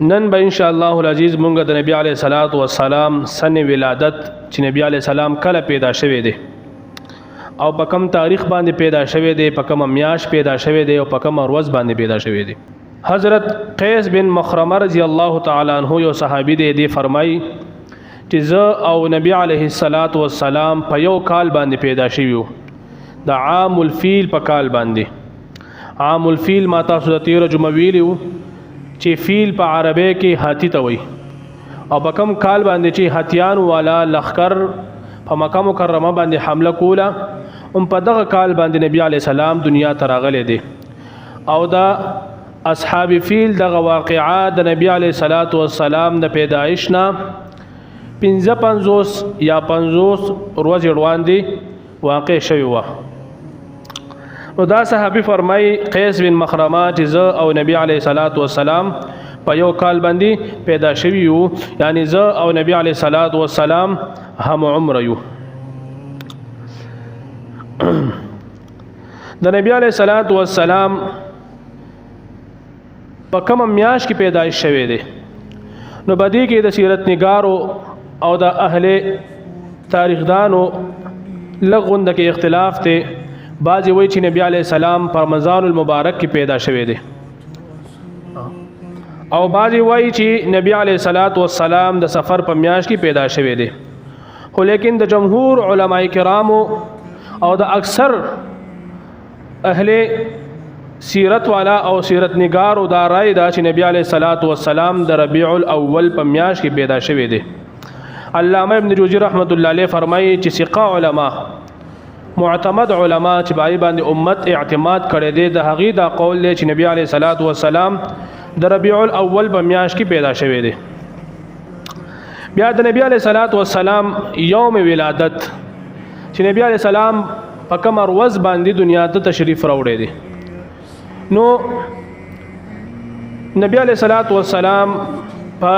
نن به ان شاء الله العزیز مونږ د نبی علیه الصلاۃ والسلام سن ولادت چې نبی علیه السلام کله پیدا شوی دی او په کوم تاریخ باندې پیدا شوی دی، په کوم میاش پیدا شوی دی او په کوم ورځ باندې پیدا شوی دی. حضرت قیس بن مخرمه رضی الله تعالی عنہ یو صحابي دی فرمایي چې زه او نبی علیه الصلاۃ والسلام په یو کال باندې پیدا شویو، د عام الفیل په کال باندې. عام الفیل ما تاسو د 13 جمعه ویلیو چې فیل په عربی کې هاتی ته وایي، او په کوم کال باندې چې هاتیان والا لخر په مکه مکرمه باندې حمله کوله، په دغه کال باندې نبی علیه السلام دنیا ته راغلی دی. او دا اصحاب فیل دغه واقعه د نبی علیه الصلاۃ والسلام د پیدایش نه 55 یا 50 ورځې وړاندې واقع شوی و. نو دا صحابي فرمای قیس بن مخرمه چې زه او نبی علیه الصلاۃ والسلام په یو کال باندې پیدا شوی یو، یعنی زه او نبی علیه الصلاۃ والسلام هم عمر یو. د نبی علیه الصلاۃ والسلام په کوم میاش کې پیدایش شوی دی، نو بدی کې د سیرت نگارو او د اهل تاریخدانو لغوند کې اختلاف ته. بعضی وایي چې نبی علیه السلام په رمضان المبارک کې پیدا شوی دی، او بعضی وایي چې نبی علیه الصلاۃ والسلام د سفر په میاشت کې پیدا شوی دی. خو لیکن د جمهور علماء کرامو او د اکثر اهل سیرت والا او سیرت نگارو دا رائے دا چې نبی علیه الصلاۃ والسلام د ربیع الاول په میاشت کې پیدا شوی دی. علامه ابن جوزی رحمت الله علیه فرمایي چې ثقه علما، معتمد علما چې باندې باندې امت اعتماد کړي دي، د هغې دا قول دی چې نبی علیه الصلاۃ والسلام د ربیع الاول په میاشت کې پیدا شوی دی. بیا د نبی علیه الصلاۃ والسلام یوم ولادت چې نبی علیه السلام په کوم ورځ باندې دنیا ته تشریف راوړی دی، نو نبی علیه الصلاۃ والسلام په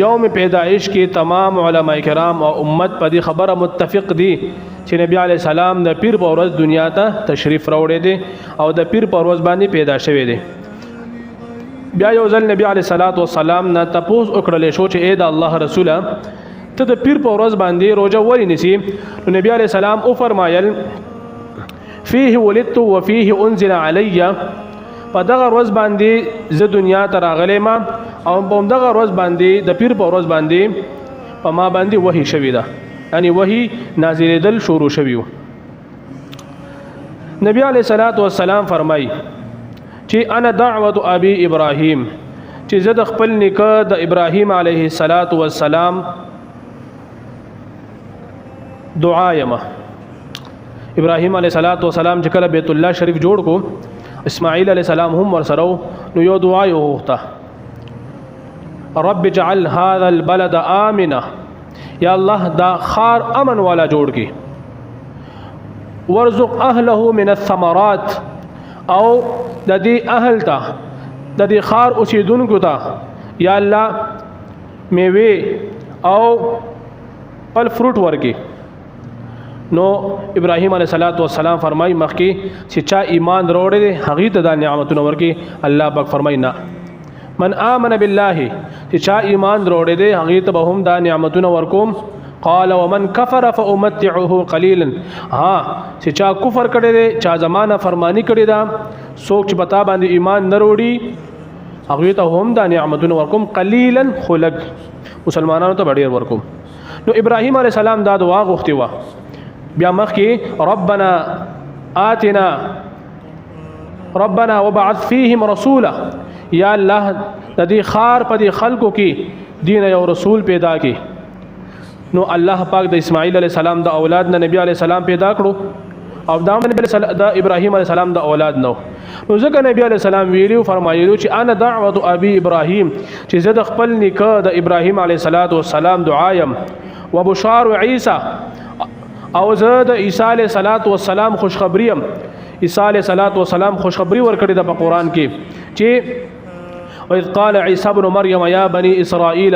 یوم پیدائش کې تمام علماء کرام او امت په دې خبره متفق دي چې نبی علیه السلام د پیر په ورځ دنیا ته تشریف راوړی دی او د پیر په ورځ باندې پیدا شوی دی. بیا یو ځل نبی علیه الصلاۃ والسلام نه تپوس وکړل شو چې اے د الله رسوله، ته د پیر په ورځ باندې روزه ولې نیسي؟ نو نبی علیه السلام او فرمایل فيه ولدت وفيه انزل علی، په دغه ورځ باندې زه دنیا ته راغلی ما، او په دغه ورځ باندې د پیر په ورځ باندې په ما باندې وحی شوی ده، یعنی وحی نازلېدل شروع شوی. نبی علیه الصلاۃ والسلام فرمای چې انا دعوت ابي ابراهيم، چې زه د خپل نیکه د ابراهیم علیه الصلاۃ والسلام دعا یم. ابراهیم علیه الصلاۃ والسلام چې کله بیت الله شریف جوړ کو، اسماعیل علیہ السلام هم ورسره نو یو دعا یو وغوښته، رب اجعل هذا البلد آمنا، یا الله دا خار امن والا جوړ کی، ورزق اهله من الثمرات، او د دې اهل ته د دې خار اوسیدونکو ته یا الله میوه او پل فروټ ورکی. نو ابراهیم علیه الصلاۃ والسلام فرمای مخکې چې چا ایمان وروړي دي هغه ته دا نعمتونه ورکی. الله پاک فرمای نه، من آمن بالله، چې چا ایمان وروړي دي هغه ته به هم دا نعمتونه ورکوم. قال ومن كفر فامتعه قليلا، ها چې چا کفر کړي دي، چا زمانہ فرمانی کړي دا، څوک چې پتا باندې ایمان نه وروړي هغه ته هم دا نعمتونه ورکوم، قليلا خلق، مسلمانانو ته ډیر ورکوم. نو ابراهیم علیه السلام دا دعا غوښتي و. بیا مخکې ربنا وبعث فيهم رسولا، یا الله د دې خار په دې خلکو کې دین یو رسول پیدا کی. نو الله پاک د اسماعیل علیه السلام د اولاد نه نبی علیه السلام پیدا کړو، او دا د ابراهیم علیه السلام د اولاد نو. نو ځکه نبی علیه السلام ویلو فرمایلو چې انا دعوت ابي ابراهيم، چې زه د خپل نیکه د ابراهیم علیه السلام دعایم، وبشار عیسی، او زه د عیسی علیه السلام خوشخبریم. عیسی علیه السلام خوشخبری ورکړی د په قرآن کې چې وإذ قال عیسی ابن مریم یا بني اسرائیل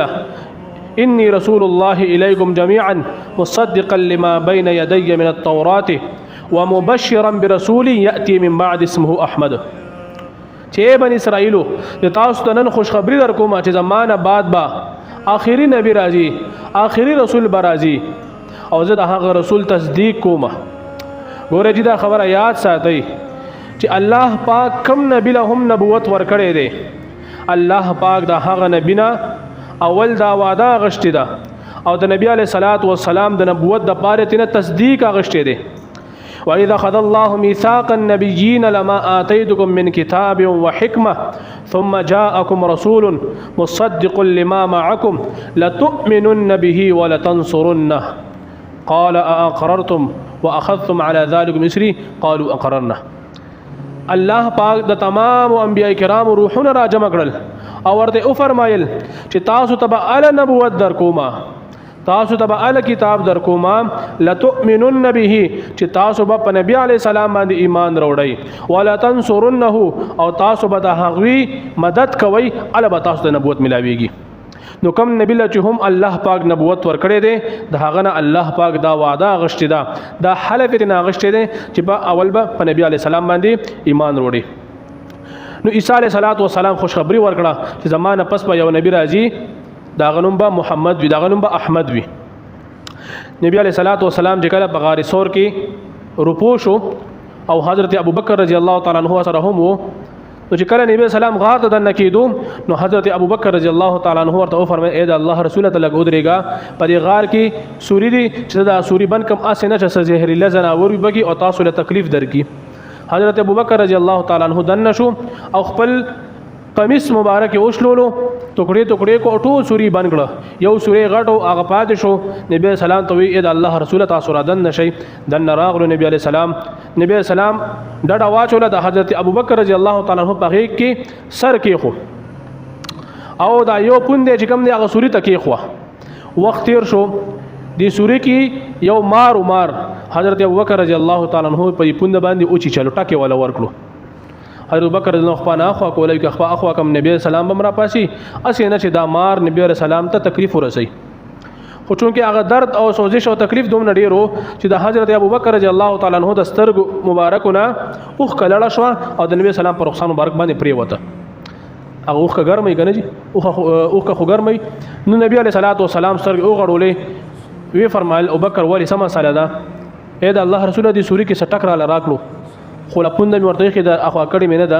انی رسول الله الیکم جميعا مصدقا لما بین یدی من التوراة ومبشرا برسول یأتی من بعد اسمه احمد. چې بنی اسرائیلو د تاسو ته نن خوشخبری در کوم چې زمانه بعد با آخري نبی راځي آخري رسول به راځي او زه د هغه رسول تصدیق کوم. ګوره چې دا خبره یاد ساتئ چې الله پاک کم نبی له هم نبوت ورکړی دی. الله پاک د هغه نبی نه اول دا وعده غشتي ده او د نبی علیه الصلاۃ والسلام د نبوت د پاره تنه تصدیق غشتي دی. وَإِذَا خَذَ اللَّهُ مِيثَاقَ النَّبِيِّينَ لَمَا آتَيْتُكُم مِّن كِتَابٍ وَحِكْمَةٍ ثُمَّ جَاءَكُمْ رَسُولٌ مُصَدِّقٌ لِّمَا مَعَكُمْ لَتُؤْمِنُنَّ بِهِ وَلَتَنصُرُنَّهُ قَالَ أَأَقْرَرْتُمْ وَأَخَذْتُمْ عَلَى ذَلِكُمْ إِصْرِي قَالُوا أَقْرَرْنَا. الله پاک د تمام انبیاء کرام روحونه را جمع کړل او ورته او فرمایل چې تاسو ته به ال نبوت در کوما تاسو ته به ال کتاب در کوما لتؤمنن به چې تاسو به په نبی علی السلام باندې ایمان وروړی ولا تنصرنه او تاسو به د هغوی مدد کوي ال به تاسو د نبوت ملاويږي. نو کوم نبی له چې هم الله پاک نبوت ورکړي دي د هغه نه الله پاک دا وعده غشتي دا دا حلف نه غشتي دي چې په اول به په نبی علی السلام باندې ایمان وروړي. نو عیسی علیه السلام خوشخبری ورکړه چې زمانه پس به یو نبی راځي دا غنوم به محمد وي دا غنوم به احمد وي. نبی علیه السلام چې کله په غار ثور کې رکوع شو او حضرت ابوبکر رضی الله تعالی عنہ سره هم وو نو چې کله نبی سلام غار ته دنه کېدو نو حضرت ابوبکر رضی الله تعالی عنہ ورته فرمایي اے د الله رسول ته لګ ودرېګا په دې غار کې سوري دي چې دا سوري بن کم اسنه چې زهري لزنا ور بږي او تاسو له تکلیف درکې. حضرت ابوبکر رضی الله تعالی عنہ دنه شو او خپل قمیص مبارک اوشلولو ټوکړې ټوکړې کو ټول سوري بن کړه یو سوري غټو هغه پات شو. نبی سلام ته وی اے د الله رسول تاسو را دن نشي دن راغلو نبی علیہ السلام ډډه واچوله د حضرت ابوبکر رضی الله تعالی عنہ په غیږ کې سر کې خو او دا یو پوند چې کوم دی هغه سوري ته کې خو وخت تیر شو دی سوري کې یو مار حضرت ابوبکر رضی الله تعالی عنہ په پوند باندې اوچی چلو ټکه ولا ورکړو. حضرت ابوبکر رضی الله خپل اخوا کولای که خپل اخوا کوم نبی سلام بمرا پاسي اسینه چې دا مار نبی علیہ السلام ته تکلیف ورسي خو چونکه هغه درد او سوزش او تکلیف دومره ډیرو چې د حضرت ابوبکر رضی الله تعالی عنہ د سترګ مبارکونه اوخ کلړه شو او د نبی سلام پر رخصان مبارک باندې پری وته هغه اوخ ګرمي کنه جی اوخ خو ګرمي. نو نبی علیہ السلام سترګ او غړولې وی فرمایل ابوبکر ولی سم سره دا اے د الله رسول دی سوري کې سټک را راکلو خو لا پوند مې ورته کې د اخوا کړي مینه ده.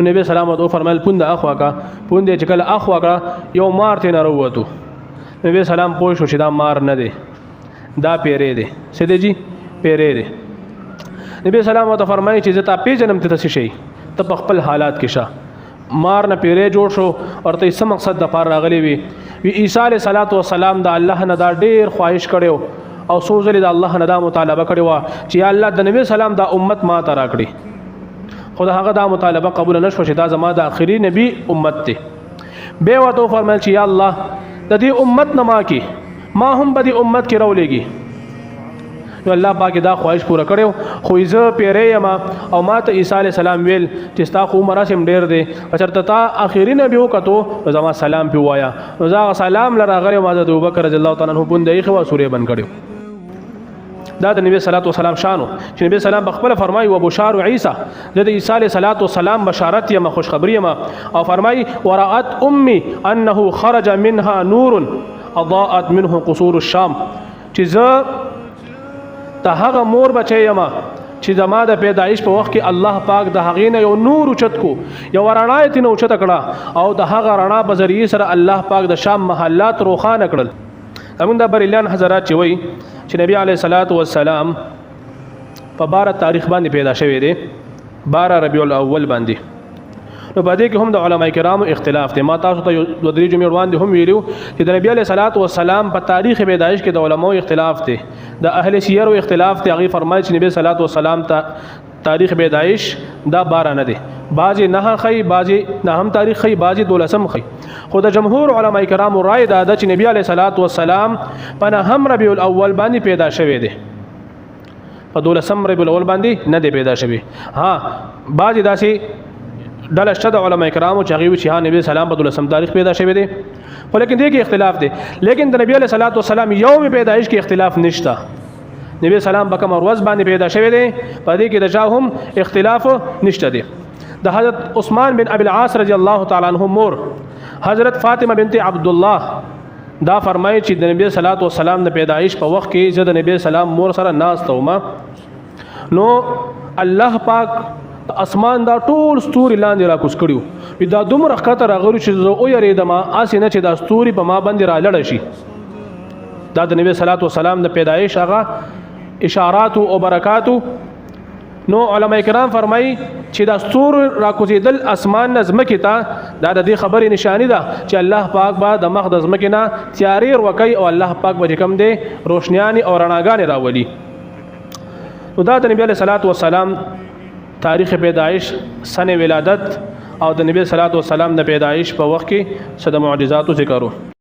نبی سلام او فرمایل پوند اخوا کا پوند چې کله اخوا کا یو مار ته نه وروته. نبی سلام پوه شو چې دا مار نه دی دا پیرې دی سده جی پیرې دی. نبی سلام او فرمایي چې زه تا پیژنم ته څه شي ته په خپل حالات کې شه مار نه پیرې جوړ شو ورته څه مقصد د پار راغلی وي عیسی علیه السلام د الله نه دا ډیر خواهش کړو او سوزل د الله نه دا مطالبه کړی و چې الله د نبی سلام دا امت ما ته راکړي خو هغه دا مطالبه قبول نشو چې دا زما د اخري نبی امت ته به وته فرمایل چې یا الله د دې امت نه ما کې ما هم به دې امت کې راولېږي. نو الله پاک دا خواهش پوره کړو خو زه پیرې یم او ما ته عیسی علیه السلام ویل چې ستا خو مراسم ډیر دی چرته تا اخري نبی وکړو زما سلام پی وایا نو زه سلام لراغره ما د ابوبکر رضی الله تعالی عنہ پوندې خو سورې بن کړو. دا د نبی صلوات و سلام شانو چې نبی سلام بخپل فرمایي و بشار عیسی د عیسی علیه صلوات و سلام بشارت یم خوشخبری یم او فرمایي ورات امي انه خرج منها نور اضاءت منه قصور الشام چې زه ته هغه مور بچی یم چې زما د پیدایش په وخت کې الله پاک د هغې نه یو نور اوچت کو یو رڼا یې ترنه اوچته کړه او د هغه رڼا په ذریعې سره الله پاک د شام محلات روښانه کړل. زمونږ د بریلیان حضرات چې وایي چې نبی علیه الصلاۃ والسلام په 12 تاریخ باندې پیدا شوی دی 12 ربیع الاول باندې. نو په دې کې هم د علما کرامو اختلاف دی. ما تاسو ته یو درې جمعې وړاندې هم ویلو چې د نبی علیه الصلاۃ والسلام په تاریخ پیدایش کې د علماو اختلاف دی د اهل سیر او اختلاف دی. هغه فرمایي چې نبی صلوات و سلام ته تاریخ پیدایش دا 12 نه دی بعضی نه خي بعضی نه هم تاریخ خي بعضی 12 خي خو د جمهور علما کرامو رائے دا چې نبی علیه الصلاۃ والسلام په نهم ربیع الاول باندې پیدا شوی دی په 12 ربیع الاول باندې نه دی پیدا شوی. ها بعضی داسې ډله شته د علما کرامو چې هغه چې ها نبی سلام په 12 تاریخ پیدا شوی دی خو لیکن دې کې اختلاف دی. لیکن د نبی علیه الصلاۃ والسلام یوم پیدایش کې اختلاف نشته. نبی سلام په کوم ورځ باندې پیدا شوی دی په دې کې د چا هم اختلاف نشته دی. د حضرت عثمان بن ابي العاص رضی الله تعالی عنہ مور حضرت فاطمه بنت عبد الله دا فرمایي چې د نبی صلوات و سلام د پیدایش په وخت کې زه د نبی سلام مور سره ناست وم نو الله پاک اسمان دا ټول ستوري لاندې را کوز کړیو دا دومره خطر راغلو چې زه او یریدم اسې نه چې دا ستوري په ما باندې را لړ شي دا د نبی صلوات و سلام د پیدایش هغه اشارات او برکات نو علما کرام فرمایي چې دا ستور را کوزیدل اسمان نظمکه ته دا د دې خبرې نشانی ده چې الله پاک با د مخ د ځمکې نه تیاری ورکوي او الله پاک به کوم دی روشنیانی او رڼاګانې راولي نو دا د نبی علیه الصلاۃ والسلام تاریخ پیدایش سن ولادت او د نبی صلی الله علیه وسلم د پیدایش په وخت کې صد معجزات ذکرو